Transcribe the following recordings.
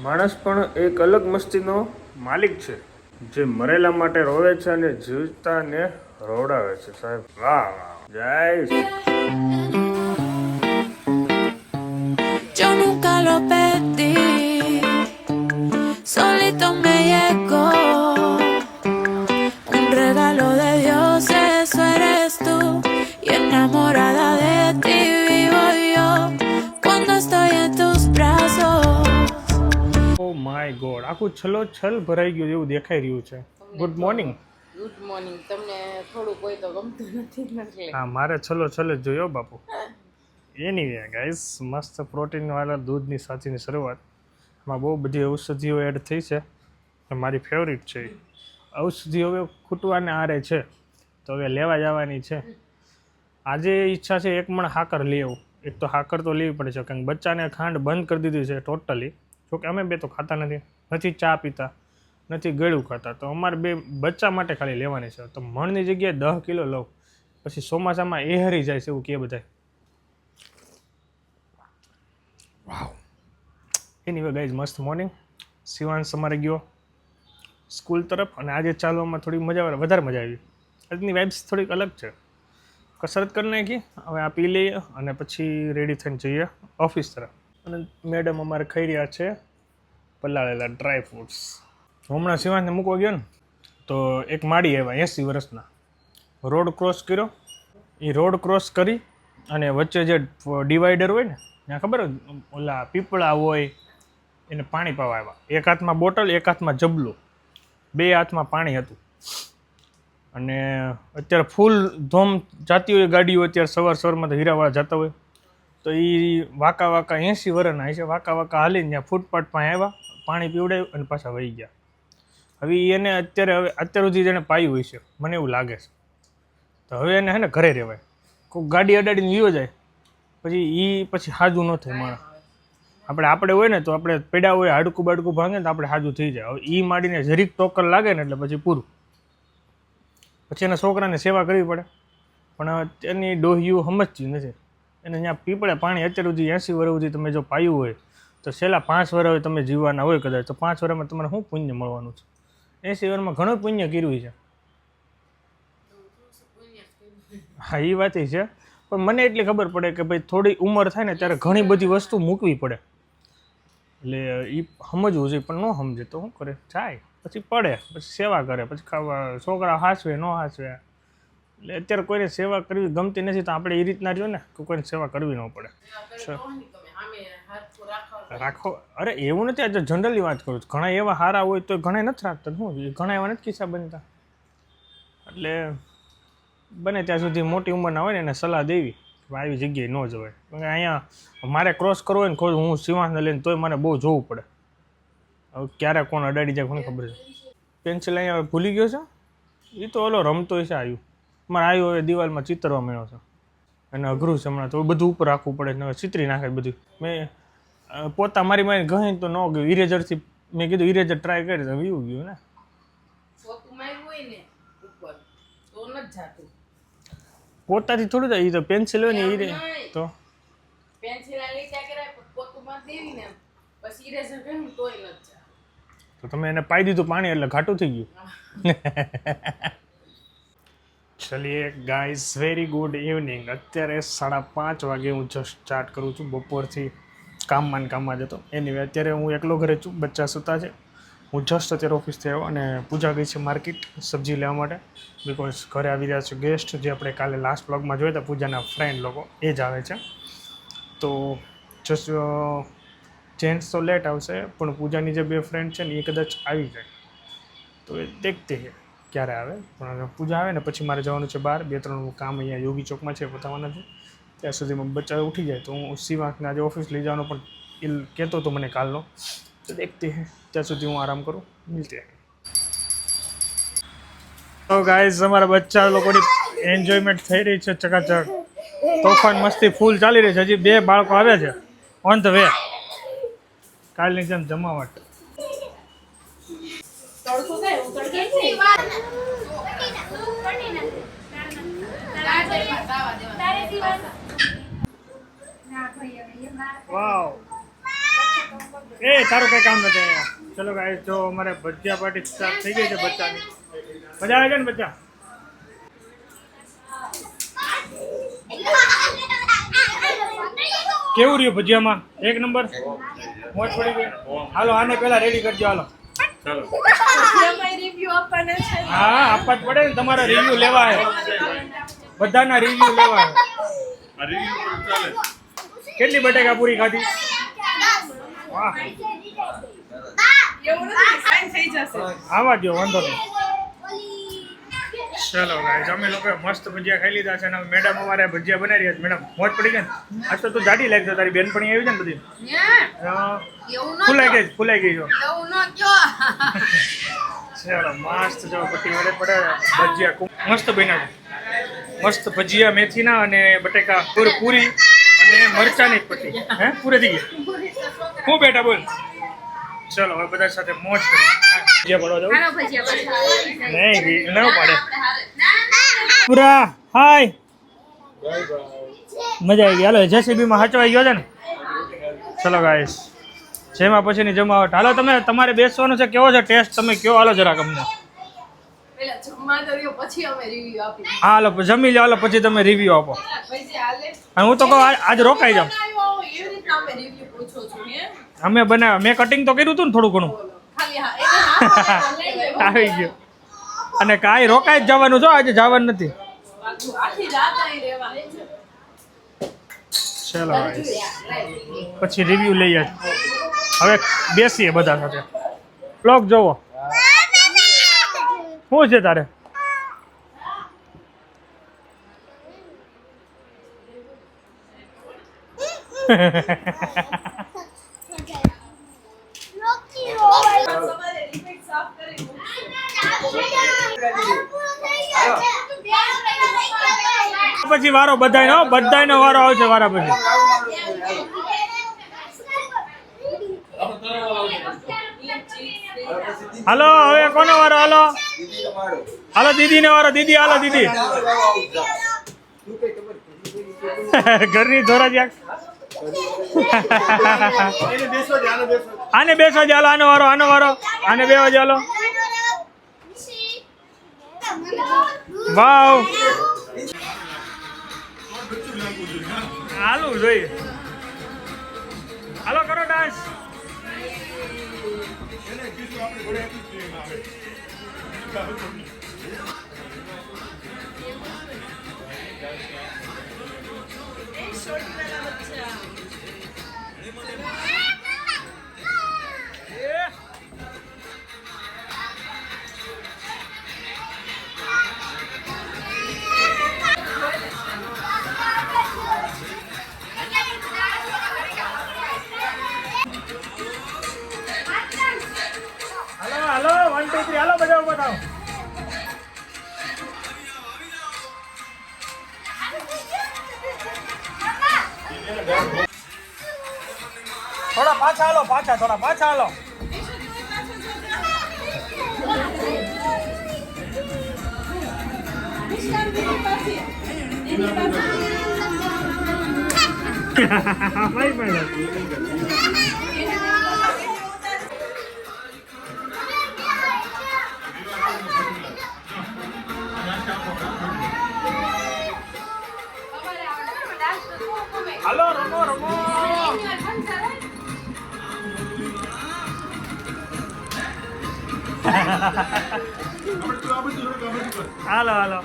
માણસ પણ એક અલગ મસ્તીનો માલિક છે જે મરેલા માટે રોવે છે અને જીવતાને રોવડાવે છે. સાહેબ વાહ વાહ, જય Yo nunca lo pedí, solito me llegó. Un regalo de Dios, eso eres tú. Y enamorada de ti vivo yo cuando estoy en tus brazos. Oh my God, આખું છલોછલ ભરાઈ ગયું એવું દેખાઈ રહ્યું છે. Good morning. Good morning. તમને થોડું કોઈ તો ગમતું નથી એટલે હા, મારે છલોછલ જ જોયો બાપુ. એનીવે ગાઈસ, મસ્ત પ્રોટીનવાળા દૂધની સાથેની શરૂઆત. એમાં બહુ બધી ઔષધિઓ એડ થઈ છે. મારી ફેવરિટ છે. ઔષધિઓ હવે ખૂટવાને આરે છે, તો હવે લેવા જવાની છે. આજે ઈચ્છા છે એક મણ હાકર લઈ આવું. એક તો હાકર તો લેવી પડે છે, કારણ કે બચ્ચાને ખાંડ બંધ કરી દીધી છે ટોટલી. જોકે અમે બે તો ખાતા નથી ચા પીતા, નથી ગળ્યું ખાતા, તો અમારે બે બચ્ચા માટે ખાલી લેવાની છે. તો મણની જગ્યાએ 10 કિલો લઉં, પછી ચોમાસામાં એ હરી જાય છે એવું કે બધા. વાવ. એની ગાઈઝ, મસ્ત મોર્નિંગ. શિવાંશ અમારે ગયો સ્કૂલ તરફ, અને આજે ચાલવામાં થોડી વધારે મજા આવી. આજની વાઇબ્સ થોડીક અલગ છે. કસરત કરી નાખી, હવે આ પી લઈએ અને પછી રેડી થઈને જઈએ ઓફિસ તરફ. અને મેડમ અમારે ખાઈ રહ્યા છે પલાળેલા ડ્રાય ફ્રૂટ્સ. હમણાં શિવાંશને મૂકવા ગયો ને, તો એક માડી આવ્યા 80 વર્ષના, રોડ ક્રોસ કર્યો. એ રોડ ક્રોસ કરી અને વચ્ચે જે ડિવાઈડર હોય ને, ત્યાં ખબર ઓલા પીપળા હોય, એને પાણી પાવા આવ્યા. એક હાથમાં બોટલ, એક હાથમાં જબલું, બે હાથમાં પાણી હતું. અને અત્યારે ફૂલ ધોમ જાતી હોય ગાડીઓ, અત્યારે સવારમાં તો હીરાવાળા જતા હોય, તો એ વાંકા 80 વર્ષના છે, વાંકા હાલીને ત્યાં ફૂટપાથ પાસે આવ્યા, પાણી પીવડાવ્યું અને પાછા વહી ગયા. હવે એને અત્યાર સુધી જેને પાયું હોય છે, મને એવું લાગે છે. તો હવે એને હે ને ઘરે રહેવાય. કોઈ ગાડી અડાડીને વિયો જાય પછી હાજુ ન થાય માણસ. આપણે હોય ને તો આપણે પેડા હોય, હાડકું બાડકું ભાંગે ને તો આપણે હાજુ થઈ જાય. હવે એ માડીને જરીક ટોકર લાગે ને એટલે પછી પૂરું. પછી એના છોકરાને સેવા કરવી પડે, પણ એની ડોહિયું સમજતી નથી. એને ત્યાં પીપળે પાણી અત્યાર સુધી 80 વર્ષ સુધી તમે જો પાયું હોય, તો છેલ્લા 5 વર્ષ તમે જીવવાના હોય કદાચ, તો 5 વર્ષમાં તમારે શું પુણ્ય મળવાનું છે? 80 વર્ષમાં ઘણું પુણ્ય કર્યું છે. હા, એ વાત છે. પણ મને એટલી ખબર પડે કે ભાઈ થોડી ઉંમર થાય ને ત્યારે ઘણી બધી વસ્તુ મૂકવી પડે. એટલે એ સમજવું જોઈએ, પણ ન સમજે તો શું કરે? જાય પછી પડે, પછી સેવા કરે, પછી ખાવા છોકરા હાચવે ન હાચવે. એટલે અત્યારે કોઈને સેવા કરવી ગમતી નથી, તો આપણે એ રીતના રહ્યો ને કે કોઈને સેવા કરવી ન પડે. રાખો, અરે એવું નથી, આજે જનરલી વાત કરું છું. ઘણા એવા સારા હોય તો ઘણા નથી રાખતા. શું ઘણા એવા નથી કિસ્સા બનતા. એટલે બને ત્યાં સુધી મોટી ઉંમરના હોય ને એને સલાહ દેવી કે આવી જગ્યાએ ન જવાય. કારણ કે અહીંયા મારે ક્રોસ કરવો હોય ને, હું શિવાંશને લઈને, તોય મને બહુ જોવું પડે. હવે ક્યારે કોણ અડાડી જાય કોને ખબર છે. પેન્સિલ અહીંયા ભૂલી ગયો છે, એ તો ઓલો રમતો છે. મારે આવ્યો હવે દિવાલમાં ચિતરવા મળ્યો છે, અને અઘરું છે હમણાં, તો બધું ઉપર રાખવું પડે ને ચિતરી નાખે બધું. મેં પોતા મારી ગઈ તો ન ગયું. ઇરેઝરથી મેં કીધું ઇરેઝર ટ્રાય કરી, તો વીવું ગયું ને. પોતાથી થોડું થાય, એ તો પેન્સિલ હોય ને એ તો તમે એને પાઈ દીધું પાણી એટલે ઘાટું થઈ ગયું. ચલીએ ગાઈઝ, વેરી ગુડ ઇવનિંગ. અત્યારે 5:30 વાગે હું જસ્ટ સ્ટાર્ટ કરું છું. બપોરથી કામમાં જતો. એની અત્યારે હું એકલો ઘરે છું, બચ્ચા સૂતા છે. હું જસ્ટ અત્યારે ઓફિસથી આવ્યો અને પૂજા ગઈ છે માર્કેટ સબ્જી લેવા માટે. બિકોઝ ઘરે આવી રહ્યા છે ગેસ્ટ, જે આપણે કાલે લાસ્ટ બ્લોગમાં જોયા હતા, પૂજાના ફ્રેન્ડ લોકો એ જ આવે છે. તો જસ્ટ જેન્ટ્સ તો લેટ આવશે, પણ પૂજાની જે 2 ફ્રેન્ડ છે ને એ કદાચ આવી જાય. તો એ દેખતે છે ક્યારે આવે. પણ પૂજા આવે ને પછી મારે જવાનું છે બહાર. 2-3 કામ અહીંયા યોગી ચોકમાં છે, પતાવવાના છે. ત્યાં સુધીમાં બચ્ચા ઉઠી જાય તો હું શિવાંશને આજે ઓફિસ લઈ જવાનો પણ એ કહેતો હતો મને કાલનો. તો દેખતે હે, ત્યાં સુધી હું આરામ કરું. મિલતે હે. તો ગાઈઝ, અમારા બચ્ચા લોકોની એન્જોયમેન્ટ થઈ રહી છે ચકાચક. તોફાન મસ્તી ફૂલ ચાલી રહી છે. હજી 2 બાળકો આવે છે ઓન ધ વે. કાલની જેમ જમાવટ. વાવ. એ તારું કઈ કામ નથી અહીંયા. ચલો ગાઈસ, જો અમારે ભજીયા પાર્ટી સ્ટાર્ટ થઈ ગઈ છે બચ્ચાની. મજા આવે છે ને બચ્ચા? કેવું રહ્યું ભજીયામાં? એક નંબર મોજ પડી ગઈ. હાલો આને પેલા રેડી કરજો. હાલો હા, આપવા જ પડે ને, તમારા રિવ્યુ લેવા હે, બધાના રિવ્યુ લેવા હે. કેટલી બટેકા પૂરી ખાધી? વાહ, આવા દો, વાંધો નહીં. ચલો ગાઈસ, અમે લોકો મસ્ત ભજીયા ખાઈ લીધા છે અને મેડમ અમારે ભજીયા બનાવી રહ્યા છે. મેડમ મોજ પડી ગઈ ને? આજ તો તું જાડી લાગતો, તારી બેનપણી આવી છે ને બધી. ફૂલાઈ ગઈ છો. ચલો મસ્ત, જો પટ્ટી વડે પડે ભજીયા મસ્ત બન્યા છે. મસ્ત ભજીયા મેથીના અને બટેકા પૂરી અને મરચાની પટ્ટી. હે પૂરી થઈ ગઈ. હું બેટા બોલ. ચલો હવે બધા સાથે મોજ કરીએ. ભજીયા પડવા જાવ નહીં ન પાડે પૂરા. હાય, મજા આવી ગઈ. હાલો જેસીબીમાં હચવાઈ ગયો છે ને. ચલો ગાઈસ, જેમાં પછીની જમાવટ. હાલો તમે, તમારે બેસવાનું છે. કેવો છે ટેસ્ટ તમે કયો? હાલો જરાક અમને. હાલો જમી લો, હાલો પછી તમે રિવ્યુ આપો. અને હું તો કહું આજ રોકાઈ જાઉં. અમે બનાવ્યા, મેં કટિંગ તો કર્યું હતું ને થોડું ઘણું. આવી ગયો. અને કાંઈ રોકાઈ જ જવાનું છો, આજે જવાનું નથી. ચલો પછી રિવ્યુ લઈએ. હવે બેસીએ બધા સાથે. બ્લોગ જોવો. શું છે તારે? પછી વારો બધાયનો વારો આવશે. વારા પછી હાલો હવે કોનો વારો? હાલો હાલો દીદી નો વારો. દીદી હાલો દીદી. ઘરની ધોરા જ્યાં આને બેસવા જ. હાલો આનો વારો, આનો વારો. આને બેવા જ. હાલો વાવ, હાલું જોઈએ. હાલો કરો ડાન્સ. હાલો 1 2 3 હાલો બધા ઉભા થાઓ. થોડા પાછા હાલો, થોડા પાછા હાલો. હાલો રમો રમો. હાલો હાલો.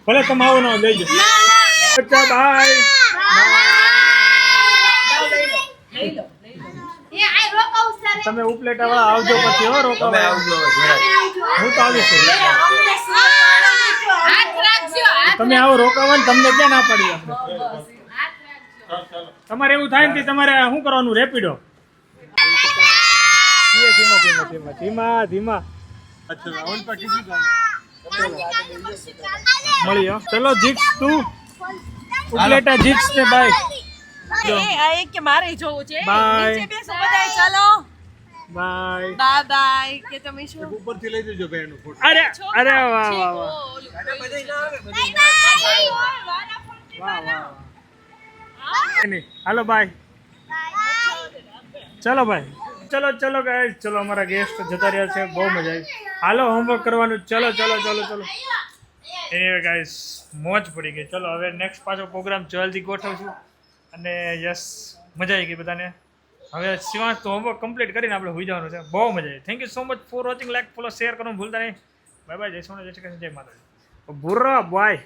ભલે તમે આવો ના લઈ જાઓ. અચ્છા બાય. તમે ઉપલેટા વાળા આવજો પછી. હો રોકાવા આવજો. હું તો આવીશ. તમે આવો રોકાવા ને, તમને ક્યાં ના પડી. તમારે એવું થાય ને તમારે શું કરવાનું? રેપિડો ધીમા મળીએ ચલો જીક્સ તું ઉપલેટા જીક્સ ને બાય કે મારે જોવું છે Bye. નીચે બેસો બધાય ચાલો બાય બાય બાય કે તમે શું ઉપરથી લઈ જજો ભાઈ એનો ફોટો અરે અરે વાહ વાહ વાહ નહીં હાલો બાય ચલો ભાઈ ચલો ગાઈસ ચલો અમારા ગેસ્ટ જતા રહ્યા છે બહુ મજા આવી હાલો હોમવર્ક કરવાનું ચલો એ ગાઈસ મોજ પડી ગઈ ચલો હવે નેક્સ્ટ પાછો પ્રોગ્રામ જલ્દી ગોઠવશું અને યસ મજા આવી ગઈ બધાને હવે શિવાંશ તો હોમવર્ક કમ્પ્લીટ કરીને આપણે હોઈ જવાનું છે બહુ મજા આવી thank you so much for watching like follow share કરવાનું ભૂલતા નહીં બાય બાય જય સોના જય શ્રી કૃષ્ણ જય માતાજી ભૂરા બાય